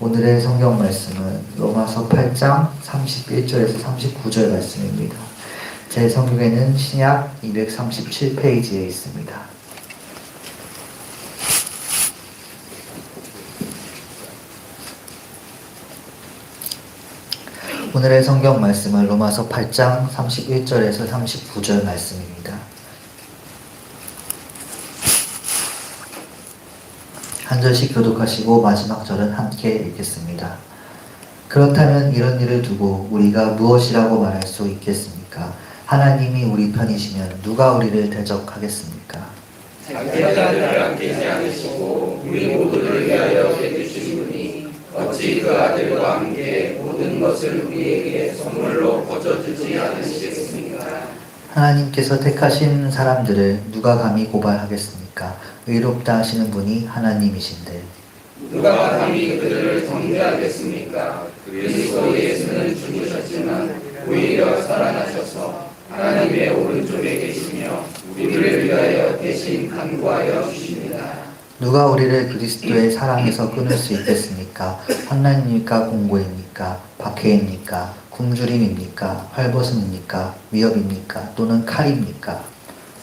오늘의 성경 말씀은 로마서 8장 31절에서 39절 말씀입니다. 제 성경에는 신약 237페이지에 있습니다. 오늘의 성경 말씀은 로마서 8장 31절에서 39절 말씀입니다. 한 절씩 교독하시고 마지막 절은 함께 읽겠습니다. 그렇다면 이런 일을 두고 우리가 무엇이라고 말할 수 있겠습니까? 하나님이 우리 편이시면 누가 우리를 대적하겠습니까? 자기를 아끼지 않으시고 우리 모두를 위하여 내주신 분이 어찌 그 아들과 함께 모든 것을 우리에게 선물로 거저주지 않으시겠습니까? 하나님께서 택하신 사람들을 누가 감히 고발하겠습니까? 의롭다 하시는 분이 하나님이신데 누가 감히 그들을 정죄하겠습니까? 그리스도 예수는 죽으셨지만 오히려 살아나셔서 하나님의 오른쪽에 계시며 우리를 위하여 대신 간구하여 주십니다. 누가 우리를 그리스도의 사랑에서 끊을 수 있겠습니까? 환난입니까? 공고입니까? 박해입니까? 굶주림입니까? 헐벗음입니까? 위협입니까? 또는 칼입니까?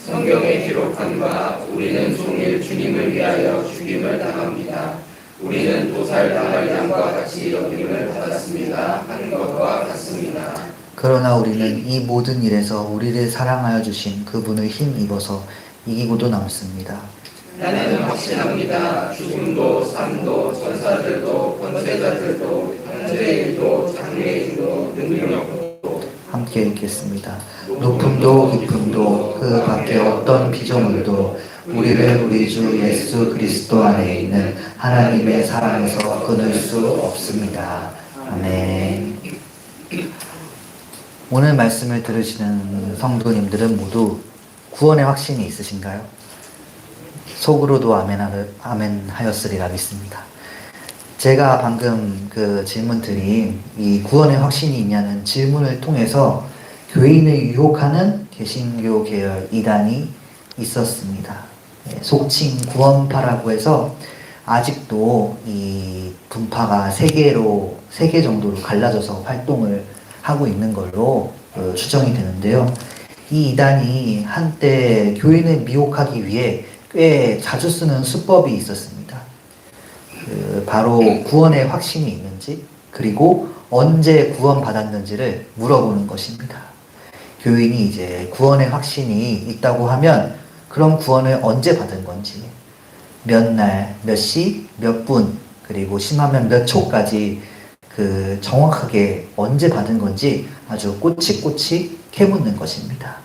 성경에 기록한 바 우리는 종일 주님을 위하여 죽임을 당합니다. 우리는 도살당할 양과 같이 여김을 받았습니다. 하는 것과 같습니다. 그러나 우리는 이 모든 일에서 우리를 사랑하여 주신 그분을 힘입어서 이기고도 남습니다. 나는 확신합니다. 죽음도 삶도 전사들도 권세자들도 현재일도 장래일도 능력도 함께 읽겠습니다. 높음도 깊음도 그 밖에 어떤 피조물도 우리를 우리 주 예수 그리스도 안에 있는 하나님의 사랑에서 끊을 수 없습니다. 아멘. 오늘 말씀을 들으시는 성도님들은 모두 구원의 확신이 있으신가요? 속으로도 아멘 하였으리라 믿습니다. 제가 방금 그 질문 드린 이 구원의 확신이 있냐는 질문을 통해서 교인을 유혹하는 개신교 계열 이단이 있었습니다. 속칭 구원파라고 해서 아직도 이 분파가 세 개 정도로 갈라져서 활동을 하고 있는 걸로 추정이 되는데요. 이 이단이 한때 교인을 미혹하기 위해 꽤 자주 쓰는 수법이 있었습니다. 바로 구원의 확신이 있는지, 그리고 언제 구원받았는지를 물어보는 것입니다. 교인이 이제 구원의 확신이 있다고 하면 그럼 구원을 언제 받은 건지, 몇 날, 몇 시, 몇 분, 그리고 심하면 몇 초까지 그 정확하게 언제 받은 건지 아주 꼬치꼬치 캐묻는 것입니다.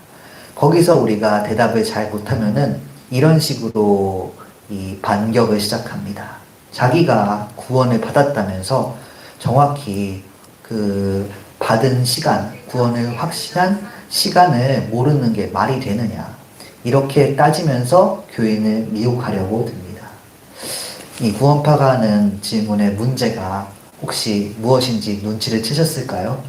거기서 우리가 대답을 잘 못하면은 이런 식으로 이 반격을 시작합니다. 자기가 구원을 받았다면서 정확히 그 받은 시간, 구원을 확신한 시간을 모르는 게 말이 되느냐, 이렇게 따지면서 교인을 미혹하려고 듭니다. 이 구원파가 하는 질문의 문제가 혹시 무엇인지 눈치를 채셨을까요?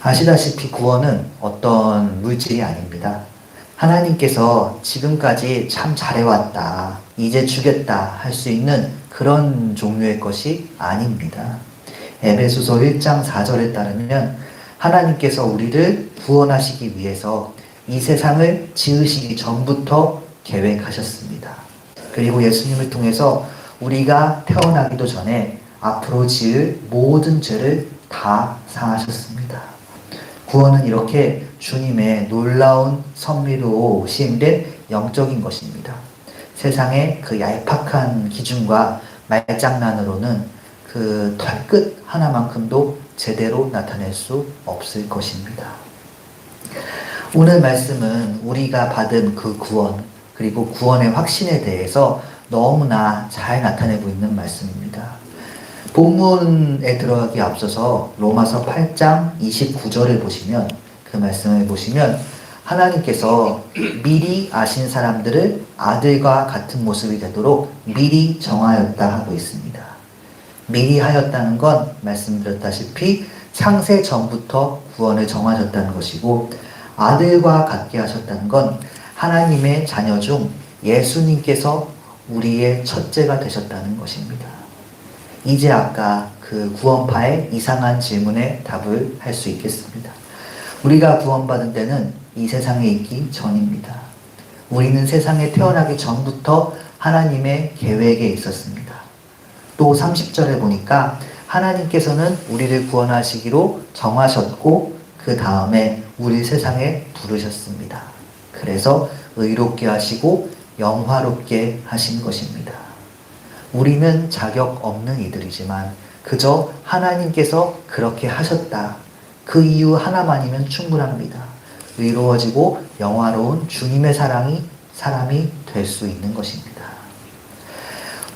아시다시피 구원은 어떤 물질이 아닙니다. 하나님께서 지금까지 참 잘해왔다, 이제 주겠다 할 수 있는 그런 종류의 것이 아닙니다. 에베소서 1장 4절에 따르면 하나님께서 우리를 구원하시기 위해서 이 세상을 지으시기 전부터 계획하셨습니다. 그리고 예수님을 통해서 우리가 태어나기도 전에 앞으로 지을 모든 죄를 다 사하셨습니다. 구원은 이렇게 주님의 놀라운 섭리로 시행된 영적인 것입니다. 세상의 그 얄팍한 기준과 말장난으로는 그 털끝 하나만큼도 제대로 나타낼 수 없을 것입니다. 오늘 말씀은 우리가 받은 그 구원, 그리고 구원의 확신에 대해서 너무나 잘 나타내고 있는 말씀입니다. 본문에 들어가기 앞서서 로마서 8장 29절을 보시면, 그 말씀을 보시면 하나님께서 미리 아신 사람들을 아들과 같은 모습이 되도록 미리 정하였다 하고 있습니다. 미리 하였다는 건 말씀드렸다시피 창세 전부터 구원을 정하셨다는 것이고, 아들과 같게 하셨다는 건 하나님의 자녀 중 예수님께서 우리의 첫째가 되셨다는 것입니다. 이제 아까 그 구원파의 이상한 질문에 답을 할 수 있겠습니다. 우리가 구원받은 때는 이 세상에 있기 전입니다. 우리는 세상에 태어나기 전부터 하나님의 계획에 있었습니다. 또 30절에 보니까 하나님께서는 우리를 구원하시기로 정하셨고 그 다음에 우리 세상에 부르셨습니다. 그래서 의롭게 하시고 영화롭게 하신 것입니다. 우리는 자격 없는 이들이지만 그저 하나님께서 그렇게 하셨다. 그 이유 하나만이면 충분합니다. 의로워지고 영화로운 주님의 사람이 될 수 있는 것입니다.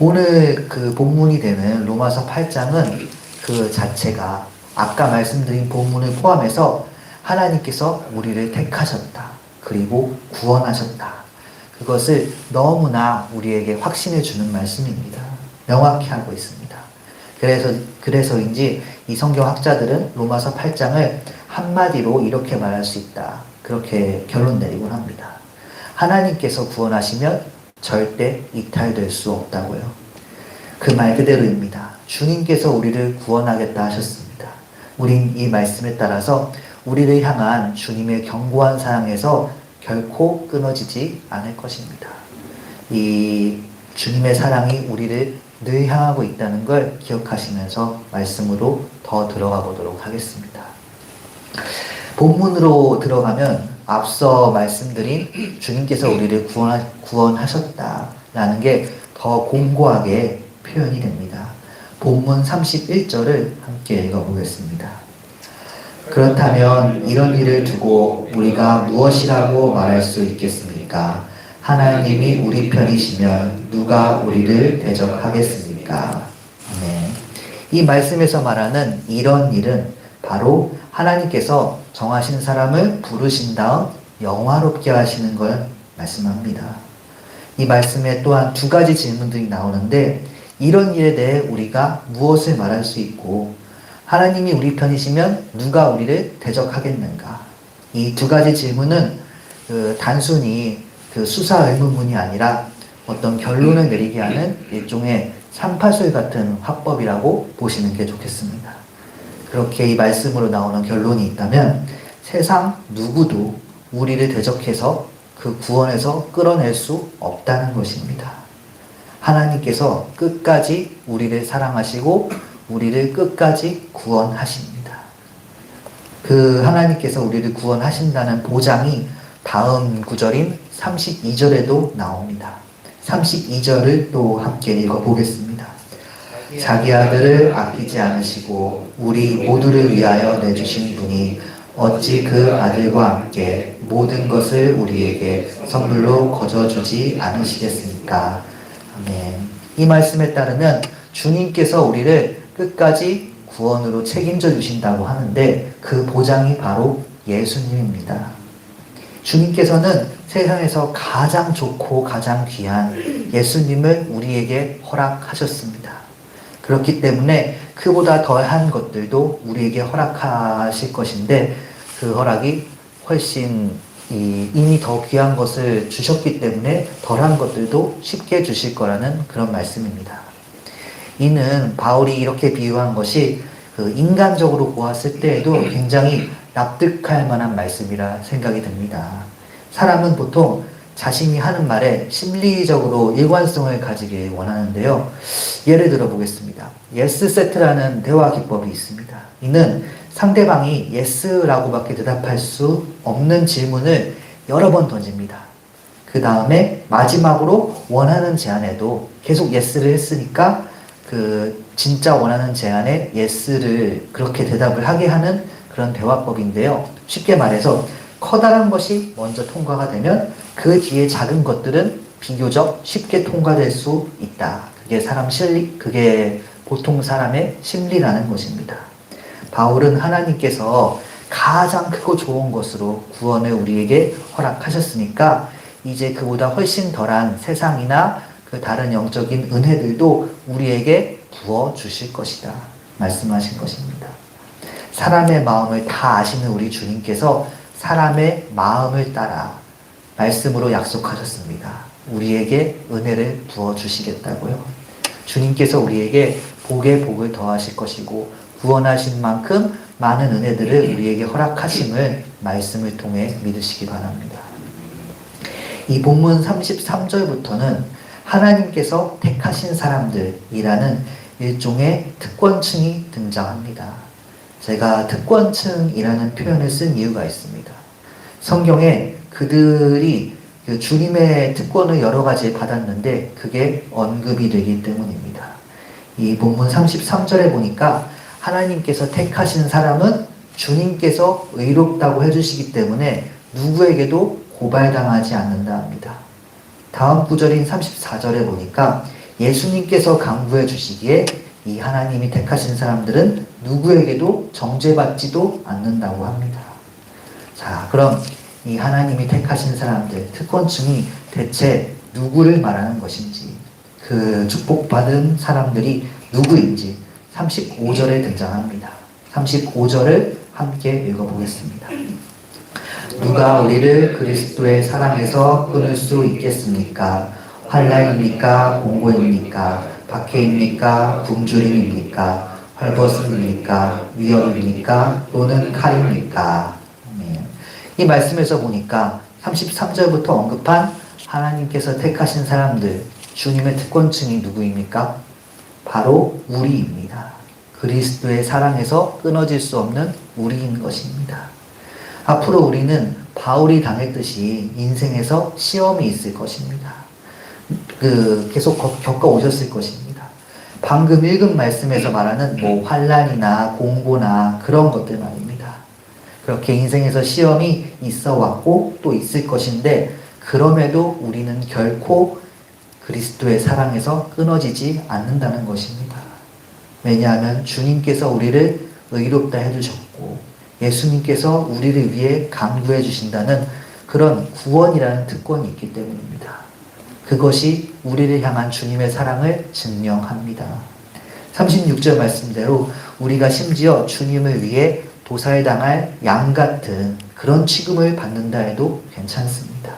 오늘 그 본문이 되는 로마서 8장은 그 자체가 아까 말씀드린 본문을 포함해서 하나님께서 우리를 택하셨다. 그리고 구원하셨다. 그것을 너무나 우리에게 확신해 주는 말씀입니다. 명확히 하고 있습니다. 그래서인지 이 성경학자들은 로마서 8장을 한마디로 이렇게 말할 수 있다. 그렇게 결론 내리곤 합니다. 하나님께서 구원하시면 절대 이탈될 수 없다고요. 그 말 그대로입니다. 주님께서 우리를 구원하겠다 하셨습니다. 우린 이 말씀에 따라서 우리를 향한 주님의 견고한 사랑에서 결코 끊어지지 않을 것입니다. 이 주님의 사랑이 우리를 늘 향하고 있다는 걸 기억하시면서 말씀으로 더 들어가 보도록 하겠습니다. 본문으로 들어가면 앞서 말씀드린 주님께서 우리를 구원하셨다라는 게 더 공고하게 표현이 됩니다. 본문 31절을 함께 읽어보겠습니다. 그렇다면 이런 일을 두고 우리가 무엇이라고 말할 수 있겠습니까? 하나님이 우리 편이시면 누가 우리를 대적하겠습니까? 네. 이 말씀에서 말하는 이런 일은 바로 하나님께서 정하신 사람을 부르신 다음 영화롭게 하시는 걸 말씀합니다. 이 말씀에 또한 두 가지 질문들이 나오는데 이런 일에 대해 우리가 무엇을 말할 수 있고 하나님이 우리 편이시면 누가 우리를 대적하겠는가? 이 두 가지 질문은 단순히 수사 의문문이 아니라 어떤 결론을 내리게 하는 일종의 삼파술 같은 화법이라고 보시는 게 좋겠습니다. 그렇게 이 말씀으로 나오는 결론이 있다면 세상 누구도 우리를 대적해서 그 구원에서 끌어낼 수 없다는 것입니다. 하나님께서 끝까지 우리를 사랑하시고 우리를 끝까지 구원하십니다. 그 하나님께서 우리를 구원하신다는 보장이 다음 구절인 32절에도 나옵니다. 32절을 또 함께 읽어보겠습니다. 자기 아들을 아끼지 않으시고 우리 모두를 위하여 내주신 분이 어찌 그 아들과 함께 모든 것을 우리에게 선물로 거저주지 않으시겠습니까? 아멘. 이 말씀에 따르면 주님께서 우리를 끝까지 구원으로 책임져 주신다고 하는데 그 보장이 바로 예수님입니다. 주님께서는 세상에서 가장 좋고 가장 귀한 예수님을 우리에게 허락하셨습니다. 그렇기 때문에 그보다 더한 것들도 우리에게 허락하실 것인데 그 허락이 훨씬 이미 더 귀한 것을 주셨기 때문에 덜한 것들도 쉽게 주실 거라는 그런 말씀입니다. 이는 바울이 이렇게 비유한 것이 인간적으로 보았을 때에도 굉장히 납득할 만한 말씀이라 생각이 듭니다. 사람은 보통 자신이 하는 말에 심리적으로 일관성을 가지길 원하는데요. 예를 들어 보겠습니다. yes set라는 대화 기법이 있습니다. 이는 상대방이 yes라고밖에 대답할 수 없는 질문을 여러 번 던집니다. 그 다음에 마지막으로 원하는 제안에도 계속 yes를 했으니까 진짜 원하는 제안에 yes를 그렇게 대답을 하게 하는 그런 대화법인데요. 쉽게 말해서 커다란 것이 먼저 통과가 되면 그 뒤에 작은 것들은 비교적 쉽게 통과될 수 있다. 그게 보통 사람의 심리라는 것입니다. 바울은 하나님께서 가장 크고 좋은 것으로 구원을 우리에게 허락하셨으니까 이제 그보다 훨씬 덜한 세상이나 그 다른 영적인 은혜들도 우리에게 부어주실 것이다. 말씀하신 것입니다. 사람의 마음을 다 아시는 우리 주님께서 사람의 마음을 따라 말씀으로 약속하셨습니다. 우리에게 은혜를 부어주시겠다고요. 주님께서 우리에게 복에 복을 더하실 것이고 구원하신 만큼 많은 은혜들을 우리에게 허락하심을 말씀을 통해 믿으시기 바랍니다. 이 본문 33절부터는 하나님께서 택하신 사람들이라는 일종의 특권층이 등장합니다. 제가 특권층이라는 표현을 쓴 이유가 있습니다. 성경에 그들이 주님의 특권을 여러 가지 받았는데 그게 언급이 되기 때문입니다. 이 본문 33절에 보니까 하나님께서 택하신 사람은 주님께서 의롭다고 해주시기 때문에 누구에게도 고발당하지 않는다 합니다. 다음 구절인 34절에 보니까 예수님께서 강구해 주시기에 이 하나님이 택하신 사람들은 누구에게도 정죄받지도 않는다고 합니다. 자, 그럼 이 하나님이 택하신 사람들, 특권층이 대체 누구를 말하는 것인지, 그 축복받은 사람들이 누구인지 35절에 등장합니다. 35절을 함께 읽어보겠습니다. 누가 우리를 그리스도의 사랑에서 끊을 수 있겠습니까? 환난입니까? 공고입니까? 박해입니까? 굶주림입니까? 헐벗음입니까? 위협입니까? 또는 칼입니까? 이 말씀에서 보니까 33절부터 언급한 하나님께서 택하신 사람들, 주님의 특권층이 누구입니까? 바로 우리입니다. 그리스도의 사랑에서 끊어질 수 없는 우리인 것입니다. 앞으로 우리는 바울이 당했듯이 인생에서 시험이 있을 것입니다. 계속 겪어 오셨을 것입니다. 방금 읽은 말씀에서 말하는 환난이나 공고나 그런 것들 말입니다. 그렇게 인생에서 시험이 있어 왔고 또 있을 것인데 그럼에도 우리는 결코 그리스도의 사랑에서 끊어지지 않는다는 것입니다. 왜냐하면 주님께서 우리를 의롭다 해주셨고 예수님께서 우리를 위해 강구해 주신다는 그런 구원이라는 특권이 있기 때문입니다. 그것이 우리를 향한 주님의 사랑을 증명합니다. 36절 말씀대로 우리가 심지어 주님을 위해 도살당할 양 같은 그런 취급을 받는다 해도 괜찮습니다.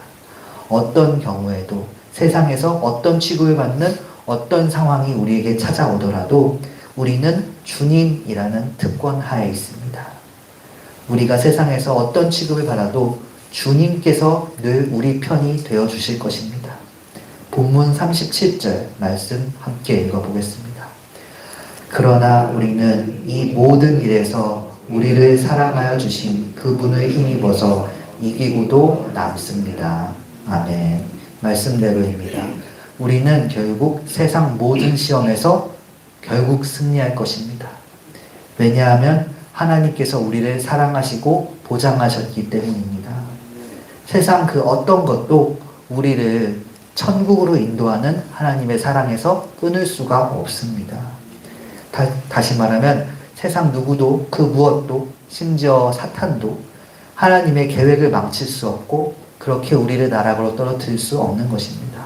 어떤 경우에도 세상에서 어떤 취급을 받는 어떤 상황이 우리에게 찾아오더라도 우리는 주님이라는 특권 하에 있습니다. 우리가 세상에서 어떤 취급을 받아도 주님께서 늘 우리 편이 되어 주실 것입니다. 본문 37절 말씀 함께 읽어보겠습니다. 그러나 우리는 이 모든 일에서 우리를 사랑하여 주신 그분을 힘입어서 이기고도 남습니다. 아멘. 말씀대로입니다. 우리는 결국 세상 모든 시험에서 결국 승리할 것입니다. 왜냐하면 하나님께서 우리를 사랑하시고 보장하셨기 때문입니다. 세상 그 어떤 것도 우리를 천국으로 인도하는 하나님의 사랑에서 끊을 수가 없습니다. 다시 말하면 세상 누구도 그 무엇도 심지어 사탄도 하나님의 계획을 망칠 수 없고 그렇게 우리를 나락으로 떨어뜨릴 수 없는 것입니다.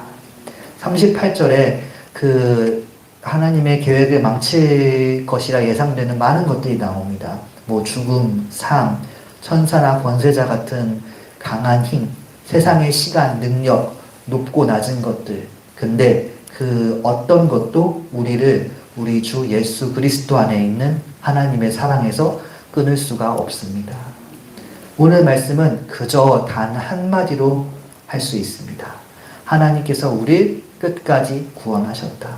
38절에 그 하나님의 계획을 망칠 것이라 예상되는 많은 것들이 나옵니다. 죽음, 삶, 천사나 권세자 같은 강한 힘, 세상의 시간, 능력, 높고 낮은 것들. 근데 그 어떤 것도 우리를 우리 주 예수 그리스도 안에 있는 하나님의 사랑에서 끊을 수가 없습니다. 오늘 말씀은 그저 단 한마디로 할 수 있습니다. 하나님께서 우리를 끝까지 구원하셨다.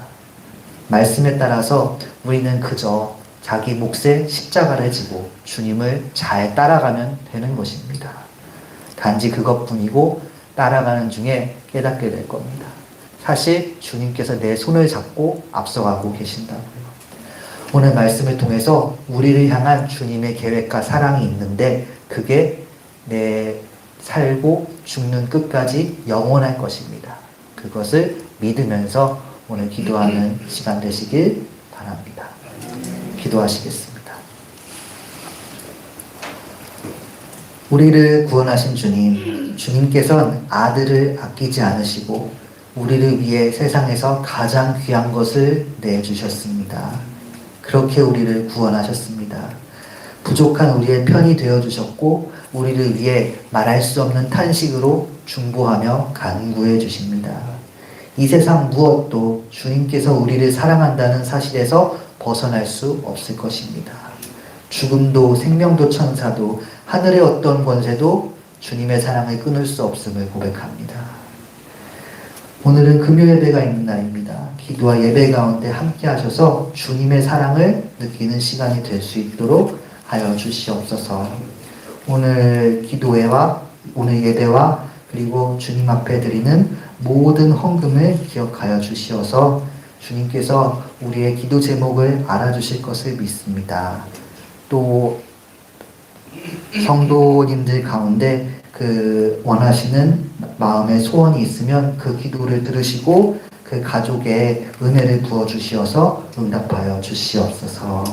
말씀에 따라서 우리는 그저 자기 몫의 십자가를 지고 주님을 잘 따라가면 되는 것입니다. 단지 그것뿐이고 따라가는 중에 깨닫게 될 겁니다. 사실 주님께서 내 손을 잡고 앞서가고 계신다고요. 오늘 말씀을 통해서 우리를 향한 주님의 계획과 사랑이 있는데 그게 내 살고 죽는 끝까지 영원할 것입니다. 그것을 믿으면서 오늘 기도하는 시간 되시길 바랍니다. 기도하시겠습니다. 우리를 구원하신 주님, 주님께서는 아들을 아끼지 않으시고 우리를 위해 세상에서 가장 귀한 것을 내주셨습니다. 그렇게 우리를 구원하셨습니다. 부족한 우리의 편이 되어주셨고 우리를 위해 말할 수 없는 탄식으로 중보하며 간구해 주십니다. 이 세상 무엇도 주님께서 우리를 사랑한다는 사실에서 벗어날 수 없을 것입니다. 죽음도 생명도 천사도 하늘의 어떤 권세도 주님의 사랑을 끊을 수 없음을 고백합니다. 오늘은 금요 예배가 있는 날입니다. 기도와 예배 가운데 함께 하셔서 주님의 사랑을 느끼는 시간이 될 수 있도록 하여 주시옵소서. 오늘 기도회와 오늘 예배와 그리고 주님 앞에 드리는 모든 헌금을 기억하여 주시어서 주님께서 우리의 기도 제목을 알아주실 것을 믿습니다. 또 성도님들 가운데 원하시는 마음의 소원이 있으면 그 기도를 들으시고 그 가족의 은혜를 부어주시어서 응답하여 주시옵소서.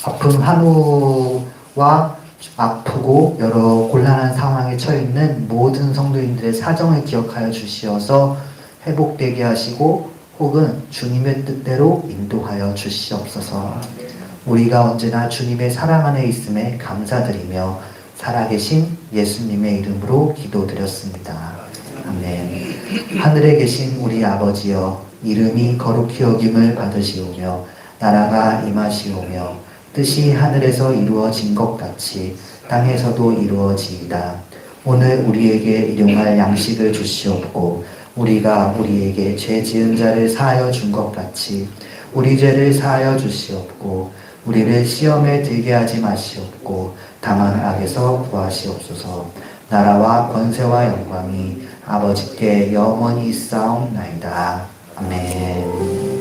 아픈 한우와 아프고 여러 곤란한 상황에 처해 있는 모든 성도님들의 사정을 기억하여 주시어서 회복되게 하시고 혹은 주님의 뜻대로 인도하여 주시옵소서. 우리가 언제나 주님의 사랑 안에 있음에 감사드리며 살아계신 예수님의 이름으로 기도드렸습니다. 아멘. 하늘에 계신 우리 아버지여, 이름이 거룩히 여김을 받으시오며 나라가 임하시오며 뜻이 하늘에서 이루어진 것 같이 땅에서도 이루어지이다. 오늘 우리에게 일용할 양식을 주시옵고 우리가 우리에게 죄 지은 자를 사하여 준 것 같이 우리 죄를 사하여 주시옵고 우리를 시험에 들게 하지 마시옵고 다만 악에서 구하시옵소서. 나라와 권세와 영광이 아버지께 영원히 있사옵나이다. 아멘.